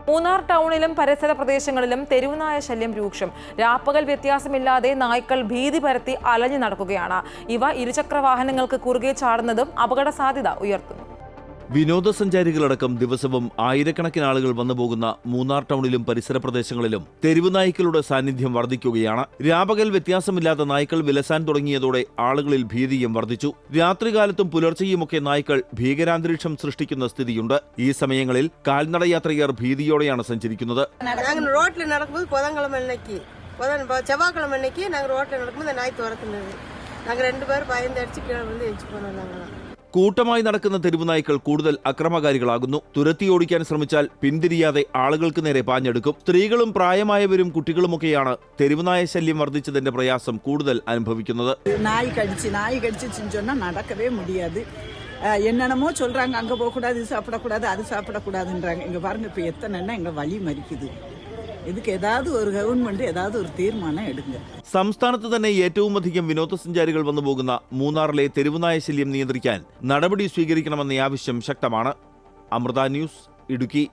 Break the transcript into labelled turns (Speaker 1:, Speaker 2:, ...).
Speaker 1: മൂന്നാർ ടൗണിലും പരിസര പ്രദേശങ്ങളിലും തെരുവുനായ ശല്യം രൂക്ഷം. രാപ്പകൽ വ്യത്യാസമില്ലാതെ നായ്ക്കൾ ഭീതി പരത്തി അലഞ്ഞു നടക്കുകയാണ്. ഇവ ഇരുചക്ര വാഹനങ്ങൾക്ക് കുറുകെ ചാടുന്നതും അപകട സാധ്യത ഉയർത്തുന്നു.
Speaker 2: വിനോദസഞ്ചാരികളടക്കം ദിവസവും ആയിരക്കണക്കിന് ആളുകൾ വന്നുപോകുന്ന മൂന്നാർ ടൗണിലും പരിസര പ്രദേശങ്ങളിലും തെരുവ് നായ്ക്കളുടെ സാന്നിധ്യം വർദ്ധിക്കുകയാണ്. രാപകൽ വ്യത്യാസമില്ലാത്ത നായ്ക്കൾ വിലസാൻ തുടങ്ങിയതോടെ ആളുകളിൽ ഭീതിയും വർദ്ധിച്ചു. രാത്രികാലത്തും പുലർച്ചെയുമൊക്കെ നായ്ക്കൾ ഭീകരാന്തരീക്ഷം സൃഷ്ടിക്കുന്ന സ്ഥിതിയുണ്ട്. ഈ സമയങ്ങളിൽ കാൽനടയാത്രികർ ഭീതിയോടെയാണ് സഞ്ചരിക്കുന്നത്. കൂട്ടമായി നടക്കുന്ന തെരുവുനായ്ക്കൾ കൂടുതൽ അക്രമകാരികളാകുന്നു. തുരത്തി ഓടിക്കാൻ ശ്രമിച്ചാൽ പിന്തിരിയാതെ ആളുകൾക്ക് നേരെ പാഞ്ഞെടുക്കും. സ്ത്രീകളും പ്രായമായവരും കുട്ടികളുമൊക്കെയാണ് തെരുവുനായ ശല്യം വർദ്ധിച്ചതിന്റെ പ്രയാസം കൂടുതൽ അനുഭവിക്കുന്നത്.
Speaker 3: നായി കടിച്ചു നടക്കവേ മുടിയാതെ என்னென்னமோ சொல்றாங்க. அங்கே போகக்கூடாது, இது சாப்பிடக்கூடாது, அது சாப்பிடக்கூடாதுன்றாங்க. இங்கே பாருங்க, இப்போ எத்தனைன்னா எங்கள் வலி மறிக்குது. இதுக்கு ஏதாவது ஒரு ഗവൺമെന്റ് ഏதாவது ഒരു തീരുമാനം എടുക്കുക.
Speaker 2: സംസ്ഥാനത്ത് തന്നെ ഏറ്റവും അധികം വിനോദസഞ്ചാരികൾ വന്നുപോകുന്ന മൂന്നാറിലെ തെരുവുനായ ശല്യം നിയന്ത്രിക്കാൻ നടപടി സ്വീകരിക്കണമെന്ന ആവശ്യം ശക്തമാണ്. അമൃത ന്യൂസ്, ഇടുക്കി.